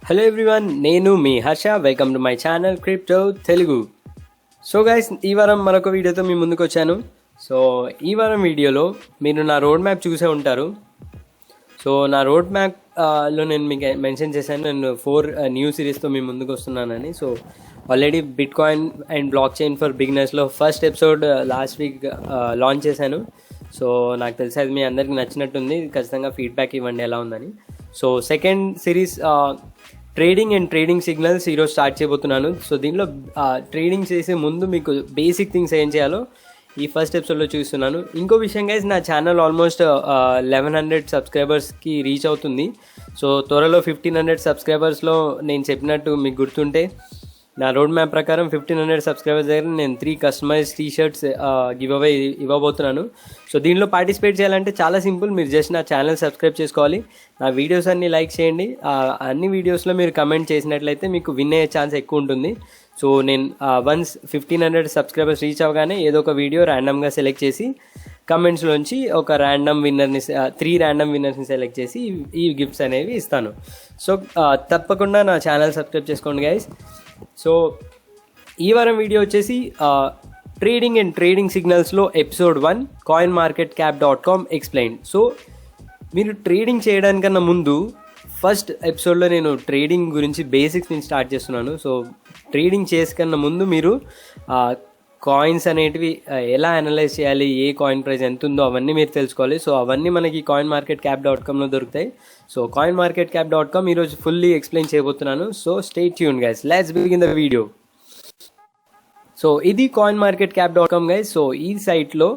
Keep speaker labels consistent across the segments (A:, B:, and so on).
A: Hello everyone, నేను మీ Harsha. Welcome to my channel crypto Telugu. So guys, ఈ వారం మరొక వీడియోతో మీ ముందుకు వచ్చాను. సో ఈ వారం వీడియోలో మీరు నా రోడ్ మ్యాప్ చూసే ఉంటారు. సో నా రోడ్ మ్యాప్ లో నేను మీకు మెన్షన్ చేశాను, నేను 4 న్యూ సిరీస్తో మీ ముందుకు వస్తున్నానని. So already bitcoin and blockchain for బిగినర్స్లో first episode last week launch చేశాను. సో నాకు తెలిసి అది మీ అందరికి నచ్చినట్టుంది. ఖచ్చితంగా ఫీడ్బ్యాక్ ఇవ్వండి ఎలా ఉందని. So second series trading and trading signals ఈరోజు స్టార్ట్ చేయబోతున్నాను. సో దీనిలో ట్రేడింగ్ చేసే ముందు మీకు బేసిక్ థింగ్స్ ఏం చేయాలో ఈ ఫస్ట్ ఎపిసోడ్లో చూస్తున్నాను. ఇంకో విషయం గైస్, నా ఛానల్ ఆల్మోస్ట్ 1100 సబ్స్క్రైబర్స్కి రీచ్ అవుతుంది. సో త్వరలో 1500 సబ్స్క్రైబర్స్లో నేను చెప్పినట్టు మీకు గుర్తుంటే నా రోడ్ మ్యాప్ ప్రకారం 1500 సబ్స్క్రైబర్స్ దగ్గర నేను 3 కస్టమైజ్ టీషర్ట్స్ గివ్ అవే ఇవ్వబోతున్నాను. సో దీనిలో పార్టిసిపేట్ చేయాలంటే చాలా సింపుల్. మీరు జస్ట్ నా ఛానల్ సబ్స్క్రైబ్ చేసుకోవాలి, నా వీడియోస్ అన్ని లైక్ చేయండి. అన్ని వీడియోస్లో మీరు కమెంట్ చేసినట్లయితే మీకు విన్ అయ్యే ఛాన్స్ ఎక్కువ ఉంటుంది. సో నేను వన్స్ 1500 సబ్స్క్రైబర్స్ రీచ్ అవ్వగానే ఏదో ఒక వీడియో ర్యాండమ్గా సెలెక్ట్ చేసి కమెంట్స్లోంచి ఒక ర్యాండమ్ విన్నర్ని 3 ర్యాండమ్ విన్నర్స్ని సెలెక్ట్ చేసి ఈ గిఫ్ట్స్ అనేవి ఇస్తాను. సో తప్పకుండా నా ఛానల్ సబ్స్క్రైబ్ చేసుకోండి గైస్. సో ఈ వారం వీడియో వచ్చేసి ట్రేడింగ్ అండ్ ట్రేడింగ్ సిగ్నల్స్లో ఎపిసోడ్ 1 coinmarketcap.com ఎక్స్ప్లెయిన్. సో మీరు ట్రేడింగ్ చేయడానికన్నా ముందు ఫస్ట్ ఎపిసోడ్లో నేను ట్రేడింగ్ గురించి బేసిక్స్ నేను స్టార్ట్ చేస్తున్నాను. సో ట్రేడింగ్ చేసుకన్నా ముందు మీరు కాయిన్స్ అనేటివి ఎలా అనలైజ్ చేయాలి, ఏ కాయిన్ ప్రైస్ ఎంత ఉందో అవన్నీ మీరు తెలుసుకోవాలి. సో అవన్నీ మనకి coinmarketcap.comలో దొరుకుతాయి. సో coinmarketcap.com ఈరోజు ఫుల్లీ ఎక్స్ప్లెయిన్ చేయబోతున్నాను. So stay tune guys, let's begin the video. So ఇది coinmarketcap.com గైస్. సో ఈ సైట్లో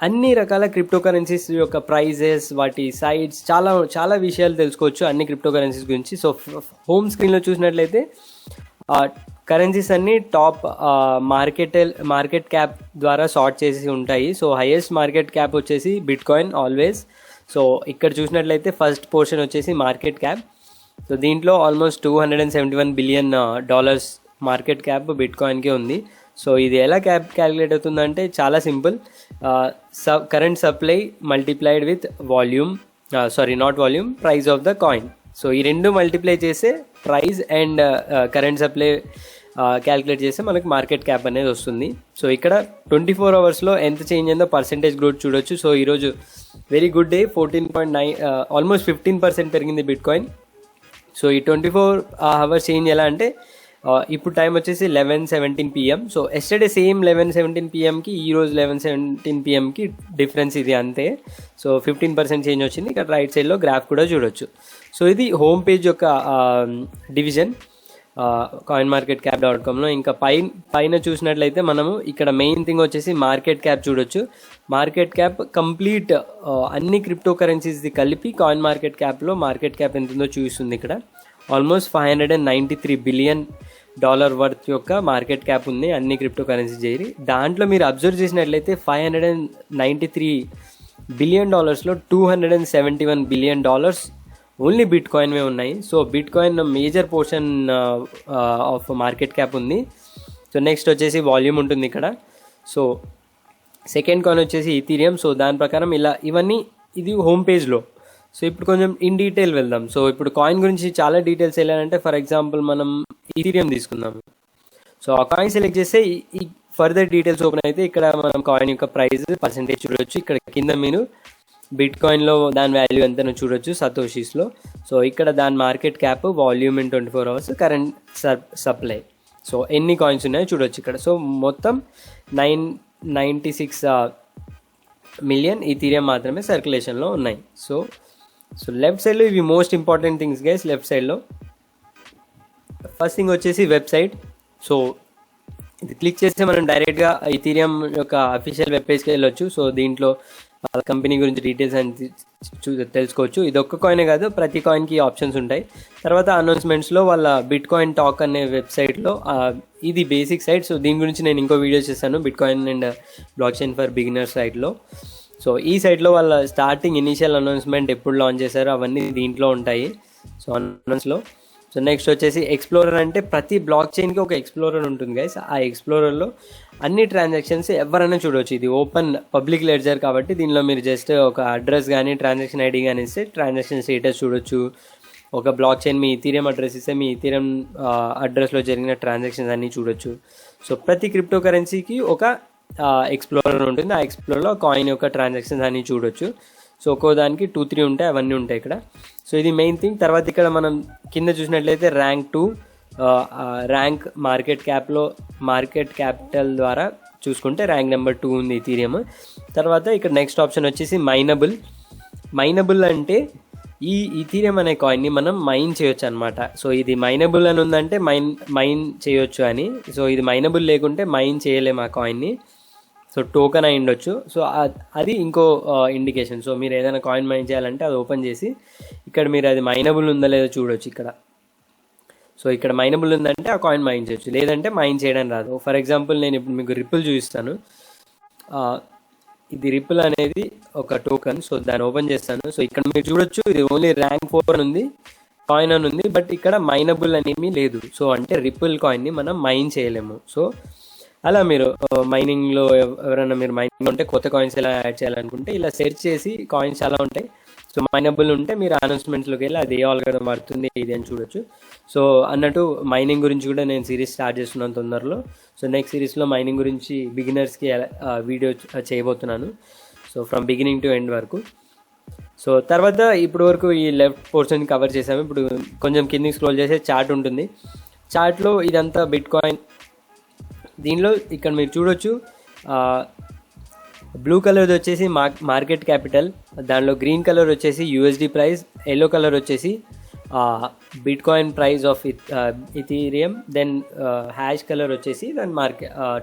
A: అన్ని రకాల క్రిప్టో కరెన్సీస్ యొక్క ప్రైజెస్, వాటి సైట్స్, చాలా విషయాలు తెలుసుకోవచ్చు అన్ని క్రిప్టో కరెన్సీస్ గురించి. సో హోమ్ స్క్రీన్లో చూసినట్లయితే కరెన్సీస్ అన్ని టాప్ మార్కెట్ క్యాప్ ద్వారా సార్ట్ చేసి ఉంటాయి. సో హైయెస్ట్ మార్కెట్ క్యాప్ వచ్చేసి బిట్ కాయిన్ ఆల్వేస్. సో ఇక్కడ చూసినట్లయితే ఫస్ట్ పోర్షన్ వచ్చేసి మార్కెట్ క్యాప్. సో దీంట్లో almost $271 billion market cap bit కాయిన్కే ఉంది. సో ఇది ఎలా క్యాలిక్యులేట్ అవుతుందంటే చాలా simple. Current supply multiplied with price of the coin. So ఈ రెండు మల్టిప్లై చేస్తే price and current supply calculate చేస్తే మనకు మార్కెట్ క్యాప్ అనేది వస్తుంది. సో ఇక్కడ 24 అవర్స్లో ఎంత చేంజ్ అయిందో పర్సెంటేజ్ గ్రోత్ చూడొచ్చు. సో ఈరోజు వెరీ గుడ్ డే, 14.9 ఆల్మోస్ట్ 15% పెరిగింది బిట్ కాయిన్. సో ఈ 24 అవర్స్ చేంజ్ ఎలా అంటే ఇప్పుడు టైం వచ్చేసి 11:17 PM. సో ఎస్టర్డే సేమ్ 11:17 PMకి ఈరోజు 11:17 PMకి డిఫరెన్స్ ఇది అంతే. సో 15% చేంజ్ వచ్చింది. ఇక్కడ రైట్ సైడ్లో గ్రాఫ్ కూడా చూడొచ్చు. సో ఇది హోమ్ పేజ్ యొక్క డివిజన్ coinmarketcap.comలో. ఇంకా పైన చూసినట్లయితే మనము ఇక్కడ మెయిన్ థింగ్ వచ్చేసి మార్కెట్ క్యాప్ చూడొచ్చు. మార్కెట్ క్యాప్ కంప్లీట్ అన్ని క్రిప్టో కరెన్సీస్ది కలిపి coinmarketcapలో మార్కెట్ క్యాప్ ఎంత ఉందో చూపిస్తుంది. ఇక్కడ ఆల్మోస్ట్ $593 బిలియన్ వర్త్ యొక్క మార్కెట్ క్యాప్ ఉంది అన్ని క్రిప్టో కరెన్సీ చేరి. దాంట్లో మీరు అబ్జర్వ్ చేసినట్లయితే $593 బిలియన్ $271 బిలియన్ ఓన్లీ బిట్ కాయిన్వే ఉన్నాయి. So bit coin major portion of market cap ఉంది. సో నెక్స్ట్ వచ్చేసి వాల్యూమ్ ఉంటుంది ఇక్కడ. సో సెకండ్ కాయిన్ వచ్చేసి ఈథీరియం. సో దాని ప్రకారం ఇవన్నీ ఇది హోమ్ పేజ్లో. సో ఇప్పుడు కొంచెం ఇన్ డీటెయిల్ వెళ్దాం. సో ఇప్పుడు కాయిన్ గురించి చాలా డీటెయిల్స్ వెళ్ళాలంటే ఫర్ ఎగ్జాంపుల్ మనం ఈథీరియం తీసుకుందాం. సో ఆ కాయిన్ సెలెక్ట్ చేస్తే ఈ ఫర్దర్ డీటెయిల్స్ ఓపెన్ అయితే ఇక్కడ మనం కాయిన్ యొక్క ప్రైస్ పర్సెంటేజ్ చూడొచ్చు. ఇక్కడ కింద మీరు బిట్ కాయిన్లో దాని వాల్యూ ఎంతనో చూడొచ్చు సతోషీస్లో. సో ఇక్కడ దాని market cap, volume in 24 hours, current supply. So ఎన్ని కాయిన్స్ ఉన్నాయో చూడొచ్చు ఇక్కడ. సో మొత్తం 996 మిలియన్ ఈథీరియం మాత్రమే సర్క్యులేషన్లో ఉన్నాయి. సో లెఫ్ట్ సైడ్లో ఇవి most important things guys. Left సైడ్లో ఫస్ట్ థింగ్ వచ్చేసి వెబ్సైట్. సో ఇది క్లిక్ చేస్తే మనం డైరెక్ట్గా ఈథీరియం యొక్క అఫీషియల్ వెబ్ పేజ్కి వెళ్ళొచ్చు. సో దీంట్లో కంపెనీ గురించి డీటెయిల్స్ అని తెలుసుకోవచ్చు. ఇది ఒక్క కాయినే కాదు, ప్రతి కాయిన్కి ఆప్షన్స్ ఉంటాయి. తర్వాత అనౌన్స్మెంట్స్లో వాళ్ళ బిట్ కాయిన్ టాక్ అనే వెబ్సైట్లో ఇది బేసిక్ సైట్. సో దీని గురించి నేను ఇంకో వీడియో చేశాను, bit coin and blockchain for beginners సైట్లో. సో ఈ సైట్లో వాళ్ళ స్టార్టింగ్ ఇనీషియల్ అనౌన్స్మెంట్ ఎప్పుడు లాంచ్ చేశారో అవన్నీ దీంట్లో ఉంటాయి. సో అనౌన్స్లో. సో నెక్స్ట్ వచ్చేసి ఎక్స్ప్లోరర్. అంటే ప్రతి బ్లాక్ చైన్కి ఒక ఎక్స్ప్లోరర్ ఉంటుంది గైస్. ఆ ఎక్స్ప్లోరర్లో అన్ని ట్రాన్సాక్షన్స్ ఎవరైనా చూడవచ్చు. ఇది ఓపెన్ పబ్లిక్ లెడ్జర్ కాబట్టి దీనిలో మీరు జస్ట్ ఒక అడ్రస్ కానీ ట్రాన్సాక్షన్ ఐడి కానీ ఇస్తే ట్రాన్సాక్షన్ స్టేటస్ చూడొచ్చు, ఒక బ్లాక్ చైన్ మీ ఈథీరియం అడ్రస్ ఇస్తే మీ ఈథీరియం అడ్రస్లో జరిగిన ట్రాన్సాక్షన్స్ అన్నీ చూడొచ్చు. సో ప్రతి క్రిప్టో కరెన్సీకి ఒక ఎక్స్ప్లోరర్ ఉంటుంది. ఆ ఎక్స్ప్లోరర్లో కాయిన్ యొక్క ట్రాన్సాక్షన్స్ అన్నీ చూడొచ్చు. సో ఒక్కో దానికి 2-3 ఉంటాయి, అవన్నీ ఉంటాయి ఇక్కడ. సో ఇది మెయిన్ థింగ్. తర్వాత ఇక్కడ మనం కింద చూసినట్లయితే ర్యాంక్ 2 ర్యాంక్ మార్కెట్ క్యాపిటల్ ద్వారా చూసుకుంటే ర్యాంక్ నెంబర్ 2 ఉంది ఈథీరియం. తర్వాత ఇక్కడ నెక్స్ట్ ఆప్షన్ వచ్చేసి మైనబుల్ అంటే ఈ ఈథీరియం అనే కాయిన్ని మనం మైన్ చేయొచ్చు అనమాట. సో ఇది మైనబుల్ అని ఉందంటే మైన్ చేయొచ్చు అని. సో ఇది మైనబుల్ లేకుంటే మైన్ చేయలేము ఆ కాయిన్ని. సో టోకెన్ అయి ఉండొచ్చు. సో అది ఇంకో ఇండికేషన్. సో మీరు ఏదైనా కాయిన్ మైన్ చేయాలంటే అది ఓపెన్ చేసి ఇక్కడ మీరు అది మైనబుల్ ఉందా లేదో చూడొచ్చు ఇక్కడ. సో ఇక్కడ మైనబుల్ ఉందంటే ఆ కాయిన్ మైన్ చేయొచ్చు, లేదంటే మైన్ చేయడం రాదు. ఫర్ ఎగ్జాంపుల్ నేను ఇప్పుడు మీకు రిపుల్ చూపిస్తాను. ఇది రిపుల్ అనేది ఒక టోకెన్. సో దాన్ని ఓపెన్ చేస్తాను. సో ఇక్కడ మీరు చూడొచ్చు ఇది ఓన్లీ ర్యాంక్ 4 ఉంది, కాయిన్ అని ఉంది, బట్ ఇక్కడ మైనబుల్ అనేమి లేదు. సో అంటే రిపుల్ కాయిన్ని మనం మైన్ చేయలేము. సో అలా మీరు మైనింగ్లో ఎవరైనా మీరు మైనింగ్ ఉంటే కొత్త కాయిన్స్ ఎలా యాడ్ చేయాలనుకుంటే ఇలా సెర్చ్ చేసి కాయిన్స్ చాలా ఉంటాయి. సో మైనబుల్ ఉంటే మీరు అనౌన్స్మెంట్స్లోకి వెళ్ళి అది ఏ ఆల్గరిథం పడుతుంది ఇది అని చూడొచ్చు. సో అన్నట్టు మైనింగ్ గురించి కూడా నేను సిరీస్ స్టార్ట్ చేస్తున్నాను తొందరలో. సో నెక్స్ట్ సిరీస్లో మైనింగ్ గురించి బిగినర్స్కి వీడియో చేయబోతున్నాను. So from beginning to end వరకు. సో తర్వాత ఇప్పుడు వరకు ఈ లెఫ్ట్ పోర్షన్ కవర్ చేసాము. ఇప్పుడు కొంచెం కిందికి స్క్రోల్ చేసే చార్ట్ ఉంటుంది. చార్ట్లో ఇదంతా బిట్ కాయిన్. దీనిలో ఇక్కడ మీరు చూడొచ్చు బ్లూ కలర్ వచ్చేసి మార్కెట్ క్యాపిటల్, దానిలో గ్రీన్ కలర్ వచ్చేసి యూఎస్డి ప్రైస్, ఎల్లో కలర్ వచ్చేసి bitcoin price of ethereum, then hash colour వచ్చేసి దాని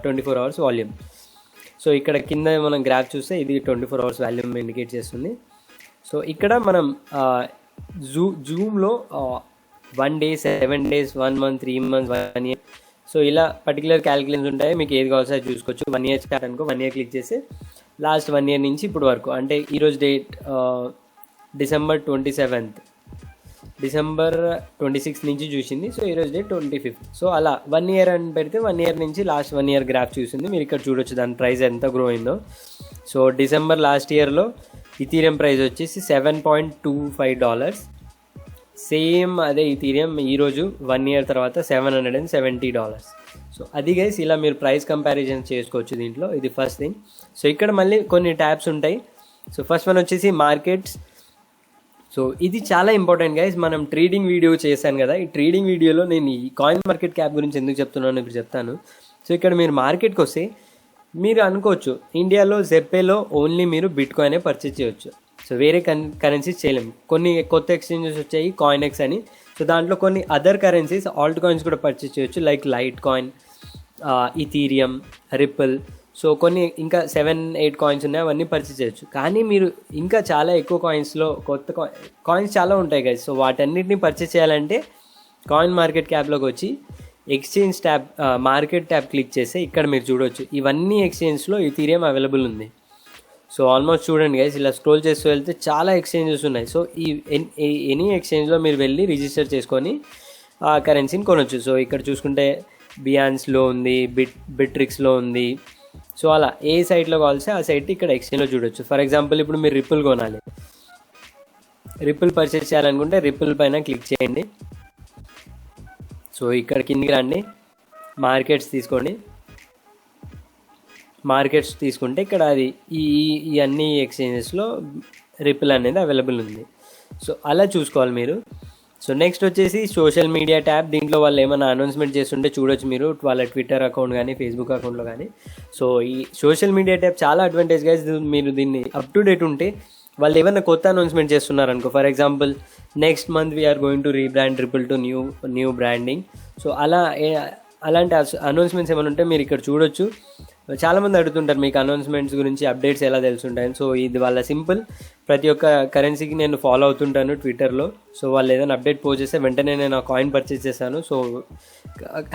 A: 24 అవర్స్ వాల్యూమ్. సో ఇక్కడ కింద మనం గ్రాఫ్ చూస్తే ఇది 24 అవర్స్ వాల్యూమ్ ఇండికేట్ చేస్తుంది. సో ఇక్కడ మనం జూమ్లో 1 day, 7 days, 1 month, 3 months, 1 year, so ఇలా పర్టికులర్ క్యాలిక్యులేషన్స్ ఉంటాయి. మీకు ఏది కావాల్సి అది చూసుకోవచ్చు. 1 year చార్ట్ అనుకో, 1 year క్లిక్ చేస్తే లాస్ట్ 1 year నుంచి ఇప్పుడు వరకు, అంటే ఈరోజు డేట్ డిసెంబర్ 26 నుంచి చూసింది. సో ఈరోజు డేట్ 25. సో అలా 1 year అని పెడితే 1 year నుంచి లాస్ట్ 1 year గ్రాఫ్ చూసింది. మీరు ఇక్కడ చూడొచ్చు దాని ప్రైస్ ఎంత గ్రో అయిందో. సో డిసెంబర్ లాస్ట్ ఇయర్లో ఈథీరియం ప్రైస్ వచ్చేసి $7.25. సేమ్ అదే ఈథీరియం ఈరోజు 1 year తర్వాత $770. సో అది గైస్ ఇలా మీరు ప్రైస్ కంపారిజన్ చేసుకోవచ్చు దీంట్లో. ఇది ఫస్ట్ థింగ్. సో ఇక్కడ మళ్ళీ కొన్ని ట్యాబ్స్ ఉంటాయి. సో ఫస్ట్ వన్ వచ్చేసి మార్కెట్స్. సో ఇది చాలా ఇంపార్టెంట్ గైస్. మనం ట్రేడింగ్ వీడియో చేశాను కదా, ఈ ట్రేడింగ్ వీడియోలో నేను ఈ కాయిన్ మార్కెట్ క్యాప్ గురించి ఎందుకు చెప్తున్నాను ఇప్పుడు చెప్తాను. సో ఇక్కడ మీరు మార్కెట్కి వస్తే మీరు అనుకోవచ్చు ఇండియాలో జెప్పేలో ఓన్లీ మీరు బిట్ కాయినే పర్చేజ్ చేయొచ్చు. సో వేరే కరెన్సీస్ చేయలేము. కొన్ని కొత్త ఎక్స్చేంజెస్ వచ్చాయి కాయినెక్స్ అని. సో దాంట్లో కొన్ని అదర్ కరెన్సీస్ ఆల్ట్ కాయిన్స్ కూడా పర్చేజ్ చేయొచ్చు, like light coin, Ethereum, ripple. So కొన్ని ఇంకా 7-8 కాయిన్స్ ఉన్నాయి, అవన్నీ పర్చేజ్ చేయొచ్చు. కానీ మీరు ఇంకా చాలా ఎక్కువ కాయిన్స్లో కొత్త కాయిన్స్ చాలా ఉంటాయి కదా. సో వాటన్నిటిని పర్చేజ్ చేయాలంటే కాయిన్ మార్కెట్ క్యాప్లోకి వచ్చి exchange tab, market tab click చేస్తే ఇక్కడ మీరు చూడవచ్చు ఇవన్నీ ఎక్స్చేంజ్లో ఈథీరియం అవైలబుల్ ఉంది. సో ఆల్మోస్ట్ చూడండి గైస్, ఇలా స్క్రోల్ చేస్తూ వెళ్తే చాలా ఎక్స్చేంజెస్ ఉన్నాయి. సో ఈ ఎనీ ఎక్స్చేంజ్లో మీరు వెళ్ళి రిజిస్టర్ చేసుకొని ఆ కరెన్సీని కొనవచ్చు. సో ఇక్కడ చూసుకుంటే బియాన్స్లో ఉంది, బిట్రిక్స్లో ఉంది. సో అలా ఏ సైట్లో కావాల్సి ఆ సైట్ ఇక్కడ ఎక్స్చేంజ్లో చూడొచ్చు. ఫర్ ఎగ్జాంపుల్ ఇప్పుడు మీరు రిపుల్ కొనాలి, రిపుల్ పర్చేస్ చేయాలనుకుంటే రిపుల్ పైన క్లిక్ చేయండి. సో ఇక్కడ కిందికి రండి, మార్కెట్స్ తీసుకోండి. మార్కెట్స్ తీసుకుంటే ఇక్కడ అది ఈ అన్ని ఎక్స్చేంజెస్లో రిపుల్ అనేది అవైలబుల్ ఉంది. సో అలా చూసుకోవాలి మీరు. సో నెక్స్ట్ వచ్చేసి సోషల్ మీడియా ట్యాబ్. దీంట్లో వాళ్ళు ఏమైనా అనౌన్స్మెంట్ చేస్తుంటే చూడొచ్చు మీరు వాళ్ళ ట్విట్టర్ అకౌంట్ కానీ ఫేస్బుక్ అకౌంట్లో కానీ. సో ఈ సోషల్ మీడియా ట్యాబ్ చాలా అడ్వాంటేజ్ గైస్. మీరు దీన్ని అప్ టు డేట్ ఉంటే వాళ్ళు ఏమైనా కొత్త అనౌన్స్మెంట్ చేస్తున్నారు అనుకో, for example next month we're going to rebrand Ripple to new branding. So అలాంటి అనౌన్స్మెంట్స్ ఏమైనా ఉంటే మీరు ఇక్కడ చూడొచ్చు. చాలామంది అడుగుతుంటారు మీకు అనౌన్స్మెంట్స్ గురించి అప్డేట్స్ ఎలా తెలుసుంటాయని. సో ఇది వాళ్ళ సింపుల్, ప్రతి ఒక్క కరెన్సీకి నేను ఫాలో అవుతుంటాను ట్విట్టర్లో. సో వాళ్ళు ఏదైనా అప్డేట్ పోస్ట్ చేస్తే వెంటనే నేను ఆ కాయిన్ పర్చేస్ చేశాను. So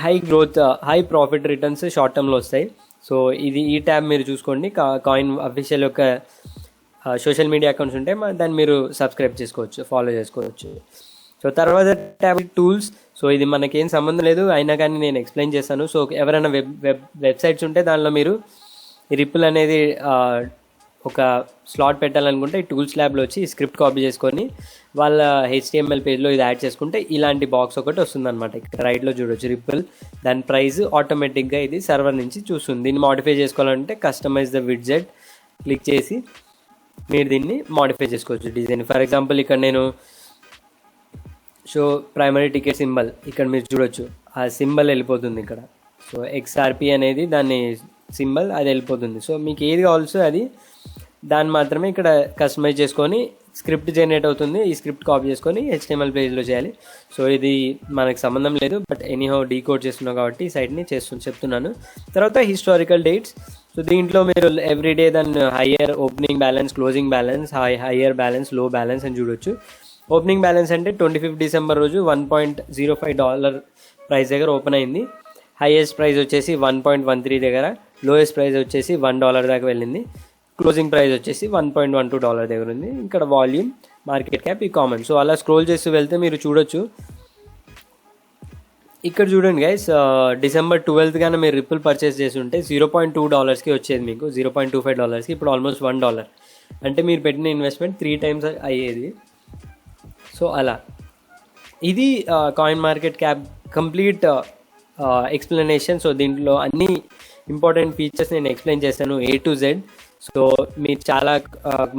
A: high growth, high profit returns short టర్మ్లో వస్తాయి. సో ఈ ట్యాబ్ మీరు చూసుకోండి. కాయిన్ అఫీషియల్ యొక్క సోషల్ మీడియా అకౌంట్స్ ఉంటే దాన్ని మీరు సబ్స్క్రైబ్ చేసుకోవచ్చు, ఫాలో చేసుకోవచ్చు. సో తర్వాత ట్యాబ్ టూల్స్. సో ఇది మనకేం సంబంధం లేదు, అయినా కానీ నేను ఎక్స్ప్లెయిన్ చేస్తాను. సో ఎవరైనా వెబ్సైట్స్ ఉంటే దానిలో మీరు రిపుల్ అనేది ఒక స్లాట్ పెట్టాలనుకుంటే ఈ టూల్స్ ల్యాబ్లో వచ్చి స్క్రిప్ట్ కాపీ చేసుకొని వాళ్ళ HTML పేజ్లో ఇది యాడ్ చేసుకుంటే ఇలాంటి బాక్స్ ఒకటి వస్తుంది అనమాట. ఇక్కడ రైట్లో చూడొచ్చు రిపుల్, దాని ప్రైస్ ఆటోమేటిక్గా ఇది సర్వర్ నుంచి చూస్తుంది. దీన్ని మాడిఫై చేసుకోవాలంటే కస్టమైజ్ ద విడ్జెట్ క్లిక్ చేసి మీరు దీన్ని మాడిఫై చేసుకోవచ్చు డిజైన్. ఫర్ ఎగ్జాంపుల్ ఇక్కడ నేను షో ప్రైమరీ టికెట్ సింబల్ ఇక్కడ మీరు చూడొచ్చు, ఆ సింబల్ వెళ్ళిపోతుంది ఇక్కడ. సో XRP అనేది దాని సింబల్, అది వెళ్ళిపోతుంది. సో మీకు ఏది కావాల్సో అది దాన్ని మాత్రమే ఇక్కడ కస్టమైజ్ చేసుకొని స్క్రిప్ట్ జనరేట్ అవుతుంది. ఈ స్క్రిప్ట్ కాపీ చేసుకొని HTML పేజ్లో చేయాలి. సో ఇది మనకు సంబంధం లేదు, బట్ ఎనీహౌ డీకోడ్ చేస్తున్నాం కాబట్టి ఈ సైట్ని చెప్తున్నాను. తర్వాత హిస్టారికల్ డేట్స్. సో దీంట్లో మీరు ఎవ్రీడే దాని higher opening balance, closing balance, higher balance, లో బ్యాలెన్స్ అని చూడొచ్చు. ఓపెనింగ్ బ్యాలెన్స్ అంటే 25 డిసెంబర్ రోజు $1.05 ప్రైస్ దగ్గర ఓపెన్ అయింది. హైయెస్ట్ ప్రైస్ వచ్చేసి 1.13 దగ్గర, లోయెస్ట్ ప్రైస్ వచ్చేసి $1 దాకా వెళ్ళింది. క్లోజింగ్ ప్రైస్ వచ్చేసి $1.12 దగ్గర ఉంది. ఇక్కడ వాల్యూమ్, మార్కెట్ క్యాప్, ఈ కామన్. సో అలా స్క్రోల్ చేస్తూ వెళ్తే మీరు చూడొచ్చు. ఇక్కడ చూడండి గైస్, December 12th కానీ మీరు రిపుల్ పర్చేస్ చేసి ఉంటే $0.2కి వచ్చేది మీకు, $0.25కి. ఇప్పుడు ఆల్మోస్ట్ $1. అంటే మీరు పెట్టిన ఇన్వెస్ట్మెంట్ 3 times అయ్యేది. సో అలా ఇది coin market cap complete explanation. So దీంట్లో అన్ని ఇంపార్టెంట్ ఫీచర్స్ నేను ఎక్స్ప్లెయిన్ చేశాను A to Z. సో మీరు చాలా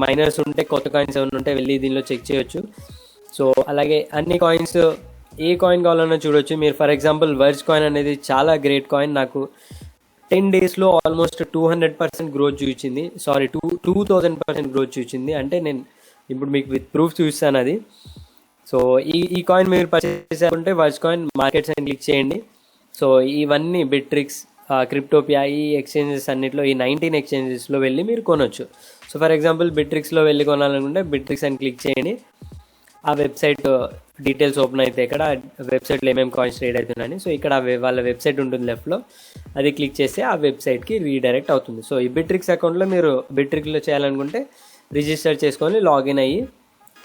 A: మైనర్స్ ఉంటే, కొత్త కాయిన్స్ ఏమైనా ఉంటే వెళ్ళి దీనిలో చెక్ చేయొచ్చు. సో అలాగే అన్ని కాయిన్స్, ఏ కాయిన్ కావాలన్నా చూడొచ్చు మీరు. ఫర్ ఎగ్జాంపుల్ వర్జ్ కాయిన్ అనేది చాలా గ్రేట్ కాయిన్. నాకు 10 daysలో ఆల్మోస్ట్ 200% గ్రోత్ చూపించింది. 2000% గ్రోత్ చూపించింది. అంటే నేను ఇప్పుడు మీకు విత్ ప్రూఫ్ చూపిస్తాను అది. సో ఈ కాయిన్ మీరు పర్చేస్ చేసుకుంటే వర్జ్ కాయిన్ మార్కెట్స్ అని క్లిక్ చేయండి. సో ఇవన్నీ బిట్రిక్స్, క్రిప్టోపియా, ఈ ఎక్స్చేంజెస్ అన్నిట్లో, ఈ 19 ఎక్స్చేంజెస్లో వెళ్ళి మీరు కొనవచ్చు. సో ఫర్ ఎగ్జాంపుల్ బిట్రిక్స్లో వెళ్ళి కొనాలనుకుంటే బిట్రిక్స్ అని క్లిక్ చేయండి. ఆ వెబ్సైట్ డీటెయిల్స్ ఓపెన్ అయితే ఇక్కడ వెబ్సైట్లో ఏమేమి కాయిన్స్ ట్రేడ్ అవుతున్నాయని. సో ఇక్కడ వాళ్ళ వెబ్సైట్ ఉంటుంది లెఫ్ట్లో, అది క్లిక్ చేస్తే ఆ వెబ్సైట్కి రీడైరెక్ట్ అవుతుంది. సో ఈ బిట్రిక్స్ అకౌంట్లో మీరు బిట్రిక్లో చేయాలనుకుంటే రిజిస్టర్ చేసుకొని లాగిన్ అయ్యి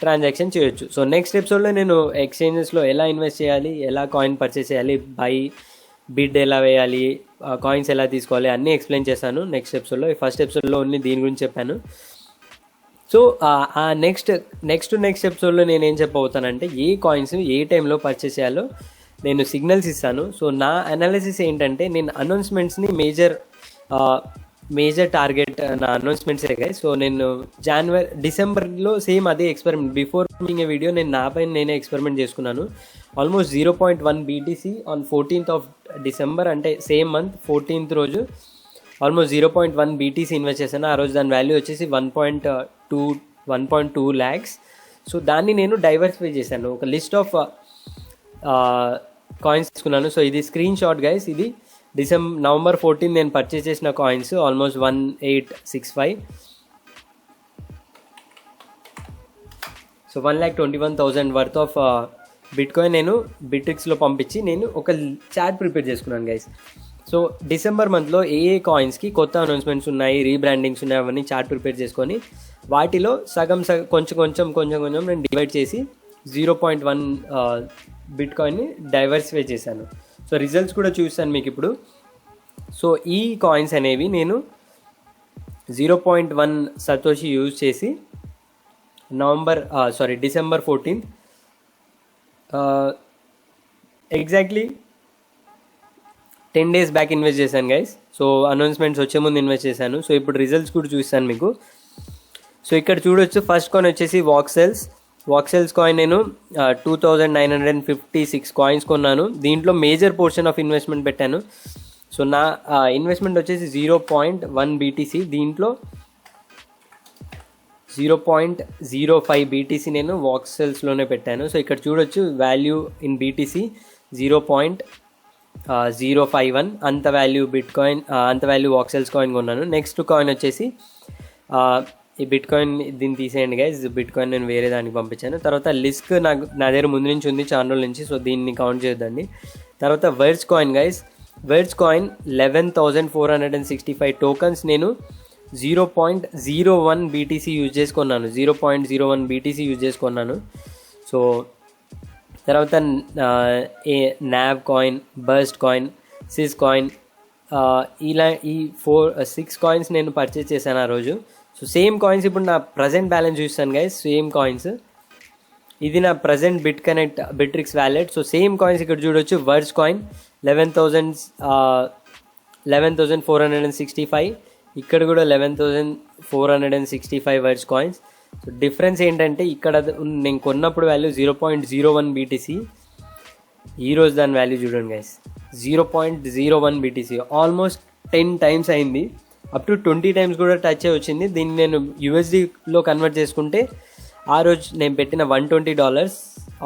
A: ట్రాన్సాక్షన్ చేయొచ్చు. సో నెక్స్ట్ ఎపిసోడ్లో నేను ఎక్స్చేంజెస్లో ఎలా ఇన్వెస్ట్ చేయాలి, ఎలా కాయిన్ పర్చేస్ చేయాలి, బిడ్ ఎలా వేయాలి, కాయిన్స్ ఎలా తీసుకోవాలి అన్నీ ఎక్స్ప్లెయిన్ చేశాను నెక్స్ట్ ఎపిసోడ్లో. ఈ ఫస్ట్ ఎపిసోడ్లో ఓన్లీ దీని గురించి చెప్పాను. సో ఆ నెక్స్ట్ ఎపిసోడ్లో నేను ఏం చెప్పబోతానంటే ఏ కాయిన్స్ ఏ టైంలో పర్చేస్ చేయాలో నేను సిగ్నల్స్ ఇస్తాను. సో నా అనాలిసిస్ ఏంటంటే, నేను అనౌన్స్మెంట్స్ని మేజర్ టార్గెట్ నా అనౌన్స్మెంట్సే గైస్. సో నేను డిసెంబర్లో సేమ్ అదే experiment, before making a video నేను నా పైన నేనే ఎక్స్పెరిమెంట్ చేసుకున్నాను. Almost 0.1 BTC on 14th of December, అంటే సేమ్ మంత్ 14th రోజు ఆల్మోస్ట్ 0.1 BTC ఇన్వెస్ట్ చేశాను. ఆ రోజు దాని వాల్యూ వచ్చేసి 1.2 lakhs. సో దాన్ని నేను డైవర్సిఫై చేశాను, ఒక లిస్ట్ ఆఫ్ కాయిన్స్ తీసుకున్నాను. సో ఇది స్క్రీన్ షాట్ గైస్. ఇది November 14 నేను పర్చేస్ చేసిన coins almost 1865. So 1,21,000 worth of bitcoin నేను బిట్రిక్స్లో పంపించి నేను ఒక చార్ట్ ప్రిపేర్ చేసుకున్నాను గైస్. సో డిసెంబర్ మంత్లో ఏ కాయిన్స్కి కొత్త అనౌన్స్మెంట్స్ ఉన్నాయి, రీబ్రాండింగ్స్ ఉన్నాయి, అవన్నీ చార్ట్ ప్రిపేర్ చేసుకొని వాటిలో సగం కొంచెం నేను డివైడ్ చేసి 0.1 బిట్కాయిన్ని డైవర్సిఫై చేశాను. సో రిజల్ట్స్ కూడా చూస్తాను మీకు ఇప్పుడు. సో ఈ కాయిన్స్ అనేవి నేను 0.1 సతోషి యూజ్ చేసి December 14th exactly 10 days back invest చేశాను గైస్. సో అనౌన్స్మెంట్స్ వచ్చే ముందు ఇన్వెస్ట్ చేశాను. సో ఇప్పుడు రిజల్ట్స్ కూడా చూస్తాను మీకు. సో ఇక్కడ చూడొచ్చు, ఫస్ట్ కాయిన్ వచ్చేసి వాక్సెల్స్ కాయిన్ నేను 2,956 కాయిన్స్ కొన్నాను. దీంట్లో మేజర్ పోర్షన్ ఆఫ్ ఇన్వెస్ట్మెంట్ పెట్టాను. సో నా ఇన్వెస్ట్మెంట్ వచ్చేసి 0.1 BTC. దీంట్లో 0.05 BTC నేను వాక్సెల్స్లోనే పెట్టాను. సో ఇక్కడ చూడొచ్చు వాల్యూ ఇన్ BTC 0.051, అంత వాల్యూ అంత వాల్యూ వాక్సెల్స్ కాయిన్ కొన్నాను. నెక్స్ట్ కాయిన్ వచ్చేసి ఈ బిట్కాయిన్, దీన్ని తీసేయండి గైస్, బిట్కాయిన్ నేను వేరే దానికి పంపించాను. తర్వాత లిస్క్ నా దగ్గర ముందు నుంచి ఉంది, ఛానల్ నుంచి, సో దీన్ని కౌంట్ చేయొద్దండి. తర్వాత Verge coin guys, Verge coin 11,465 tokens నేను 0.01 BTC యూజ్ చేసుకున్నాను. 0.01 BTC యూజ్ చేసుకున్నాను. సో తర్వాత Nav coin, Burst coin, Sys coin, ఇలా ఈ 6 కాయిన్స్ నేను పర్చేస్ చేశాను ఆ రోజు. సో సేమ్ కాయిన్స్ ఇప్పుడు నా ప్రజెంట్ బ్యాలెన్స్ చూస్తాను గైస్. సేమ్ కాయిన్స్, ఇది నా present Bittrex wallet. So same coins ఇక్కడ చూడొచ్చు. వర్డ్స్ కాయిన్ 11,465, ఇక్కడ కూడా 11,465 వర్డ్స్ కాయిన్స్. సో డిఫరెన్స్ ఏంటంటే ఇక్కడ నేను కొన్నప్పుడు వాల్యూ 0.01 బీటీసీ, ఈరోజు దాని వాల్యూ చూడండి గైస్ 0.01 బీటీసీ. ఆల్మోస్ట్ 10 టైమ్స్ అయింది, అప్ టు 20 టైమ్స్ కూడా టచ్ అయి వచ్చింది. దీన్ని నేను యూఎస్డీలో కన్వర్ట్ చేసుకుంటే ఆ రోజు నేను పెట్టిన $120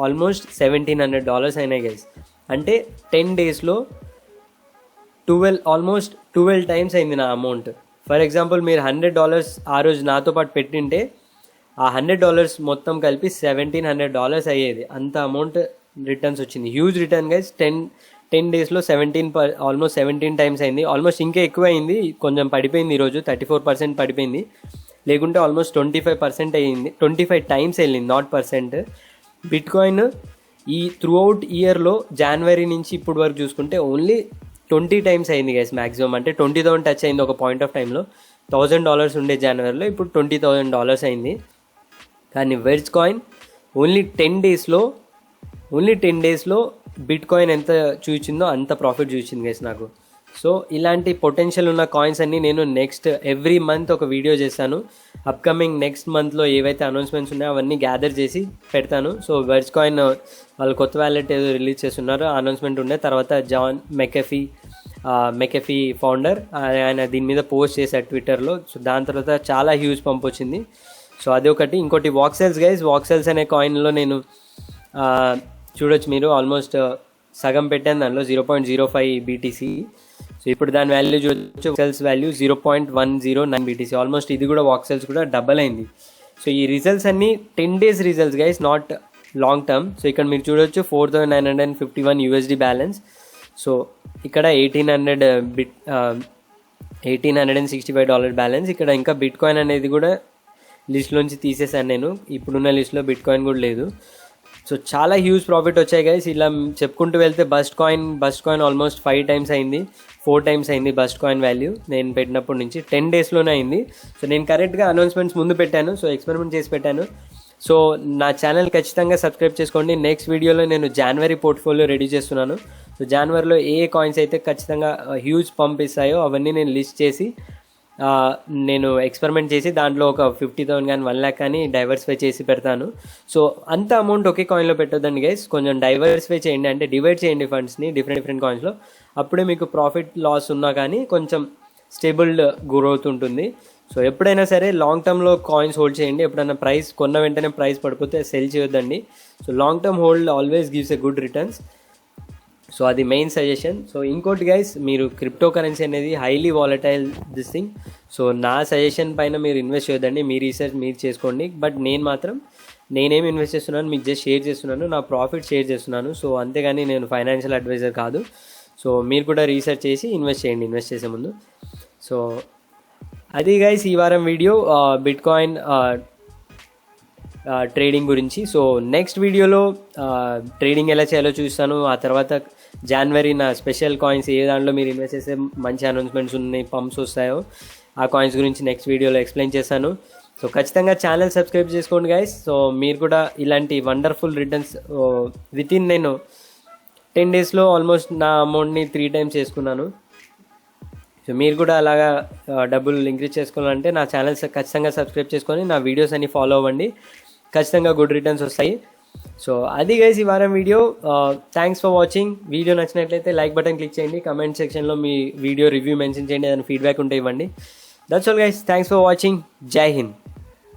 A: ఆల్మోస్ట్ $1,700 అయినాయి గైస్. అంటే 10 డేస్లో ఆల్మోస్ట్ 12 టైమ్స్ అయింది నా అమౌంట్. ఫర్ ఎగ్జాంపుల్ మీరు $100 ఆ రోజు నాతో పాటు పెట్టింటే ఆ $100 మొత్తం కలిపి $1,700 అయ్యేది. అంత అమౌంట్ రిటర్న్స్ వచ్చింది. Huge return guys. 10 డేస్లో ఆల్మోస్ట్ 17 టైమ్స్ అయింది. ఆల్మోస్ట్ ఇంకా ఎక్కువ అయింది, కొంచెం పడిపోయింది ఈరోజు 34% పడిపోయింది. లేకుంటే ఆల్మోస్ట్ 25% అయ్యింది, 25 టైమ్స్ వెళ్ళింది, నాట్ పర్సెంట్. బిట్ కాయిన్ ఈ త్రూ అవుట్ ఇయర్లో జనవరి నుంచి ఇప్పుడు వరకు చూసుకుంటే ఓన్లీ 20 టైమ్స్ అయింది గైస్ మ్యాక్సిమం. అంటే 20,000 టచ్ అయింది ఒక పాయింట్ ఆఫ్ టైంలో. $1,000 ఉండే జనవరిలో, ఇప్పుడు $20,000 అయింది. కానీ వెడ్జ్ కాయిన్ ఓన్లీ 10 డేస్లో బిట్ కాయిన్ ఎంత చూపించిందో అంత ప్రాఫిట్ చూపించింది గైస్ నాకు. సో ఇలాంటి పొటెన్షియల్ ఉన్న కాయిన్స్ అన్నీ నేను నెక్స్ట్ ఎవ్రీ మంత్ ఒక వీడియో చేస్తాను. అప్కమింగ్ నెక్స్ట్ మంత్లో ఏవైతే అనౌన్స్మెంట్స్ ఉన్నాయో అవన్నీ గ్యాదర్ చేసి పెడతాను. సో వెడ్జ్ కాయిన్ వాళ్ళు కొత్త వ్యాలెట్ ఏదో రిలీజ్ చేస్తున్నారు, అనౌన్స్మెంట్ ఉండే తర్వాత జాన్ మెకెఫీ ఫౌండర్ ఆయన దీని మీద పోస్ట్ చేశారు ట్విట్టర్లో. సో దాని తర్వాత చాలా హ్యూజ్ పంప్ వచ్చింది. సో అది ఒకటి. ఇంకోటి వాక్సెల్స్ గైస్. వాక్సెల్స్ అనే కాయిన్లో నేను చూడొచ్చు మీరు, ఆల్మోస్ట్ సగం పెట్టాను దానిలో 0.05 బీటీసీ. సో ఇప్పుడు దాని వాల్యూ చూడొచ్చు. వాక్సెల్స్ వాల్యూ 0.109 బీటీసీ. ఆల్మోస్ట్ ఇది కూడా వాక్సెల్స్ కూడా డబల్ అయింది. సో ఈ రిజల్ట్స్ అన్నీ 10 days results guys, not long term. So ఇక్కడ మీరు చూడొచ్చు 4,951 యూఎస్డీ బ్యాలెన్స్. సో ఇక్కడ $1,865 బ్యాలెన్స్. ఇక్కడ ఇంకా బిట్ కాయిన్ అనేది కూడా లిస్ట్లోంచి తీసేసాను నేను, ఇప్పుడున్న లిస్ట్లో బిట్ కాయిన్ కూడా లేదు. సో చాలా హ్యూజ్ ప్రాఫిట్ వచ్చాయి గైస్. ఇలా చెప్పుకుంటూ వెళ్తే బస్ట్ కాయిన్ ఆల్మోస్ట్ 5 టైమ్స్ అయింది, 4 టైమ్స్ అయింది బస్ట్ కాయిన్ వాల్యూ నేను పెట్టినప్పటి నుంచి. 10 డేస్లోనే అయింది. సో నేను కరెక్ట్గా అనౌన్స్మెంట్స్ ముందు పెట్టాను, సో ఎక్స్పెరిమెంట్ చేసి పెట్టాను. సో నా ఛానల్ ఖచ్చితంగా సబ్స్క్రైబ్ చేసుకోండి. నెక్స్ట్ వీడియోలో నేను జనవరి పోర్ట్ఫోలియో రెడీ చేస్తున్నాను. సో జనవరిలో ఏ కాయిన్స్ అయితే ఖచ్చితంగా హ్యూజ్ పంప్ ఇస్తాయో అవన్నీ నేను లిస్ట్ చేసి నేను ఎక్స్పెరిమెంట్ చేసి దాంట్లో ఒక 50,000 కానీ 1 lakh కానీ డైవర్సిఫై చేసి పెడతాను. సో అంత అమౌంట్ ఒకే కాయిన్లో పెట్టొద్దండి గైస్, కొంచెం డైవర్సిఫై చేయండి, అంటే డివైడ్ చేయండి ఫండ్స్ని డిఫరెంట్ కాయిన్స్లో. అప్పుడే మీకు ప్రాఫిట్ లాస్ ఉన్నా కానీ కొంచెం స్టేబుల్ గ్రోత్ ఉంటుంది. సో ఎప్పుడైనా సరే లాంగ్ టర్మ్లో కాయిన్స్ హోల్డ్ చేయండి. ఎప్పుడైనా ప్రైస్ కొన్న వెంటనే ప్రైస్ పడిపోతే సెల్ చేయొద్దండి. So long term hold always gives a good returns. So అది మెయిన్ సజెషన్. సో ఇంకోటి గైస్, మీరు క్రిప్టో కరెన్సీ అనేది highly volatile this thing. So నా సజెషన్ పైన మీరు ఇన్వెస్ట్ చేయొద్దండి, మీ రీసెర్చ్ మీరు చేసుకోండి. బట్ నేనేమి ఇన్వెస్ట్ చేస్తున్నాను మీకు జస్ట్ షేర్ చేస్తున్నాను, నా ప్రాఫిట్ షేర్ చేస్తున్నాను. సో అంతేగాని నేను ఫైనాన్షియల్ అడ్వైజర్ కాదు. సో మీరు కూడా రీసెర్చ్ చేసి ఇన్వెస్ట్ చేయండి ఇన్వెస్ట్ చేసే ముందు. సో అది గైస్ ఈ వారం వీడియో బిట్ కాయిన్ ట్రేడింగ్ గురించి. సో నెక్స్ట్ వీడియోలో ట్రేడింగ్ ఎలా చేయాలో చూస్తాను. ఆ తర్వాత జనవరి నా స్పెషల్ కాయిన్స్ ఏ దాంట్లో మీరు ఇన్వెస్ట్ చేస్తే మంచి అనౌన్స్మెంట్స్ ఉన్నాయి, పంప్స్ వస్తాయో ఆ కాయిన్స్ గురించి నెక్స్ట్ వీడియోలో ఎక్స్ప్లెయిన్ చేస్తాను. సో ఖచ్చితంగా ఛానల్ సబ్స్క్రైబ్ చేసుకోండి గైస్. సో మీరు కూడా ఇలాంటి వండర్ఫుల్ రిటర్న్స్ వితిన్ నేను 10 డేస్లో ఆల్మోస్ట్ నా అమౌంట్ని 3 టైమ్స్ చేసుకున్నాను. సో మీరు కూడా అలాగా డబ్బులు ఇంక్రీజ్ చేసుకోవాలంటే నా ఛానల్ ఖచ్చితంగా సబ్స్క్రైబ్ చేసుకొని నా వీడియోస్ అన్ని ఫాలో అవ్వండి, ఖచ్చితంగా గుడ్ రిటర్న్స్ వస్తాయి. సో అది గైస్ ఈ వారం video. Thanks for watching. Video నచ్చినట్లయితే లైక్ బటన్ క్లిక్ చేయండి, కమెంట్ సెక్షన్లో మీ వీడియో రివ్యూ మెన్షన్ చేయండి, ఏదైనా ఫీడ్బ్యాక్ ఉంటే ఇవ్వండి. That's all guys, thanks for watching. జై హింద్.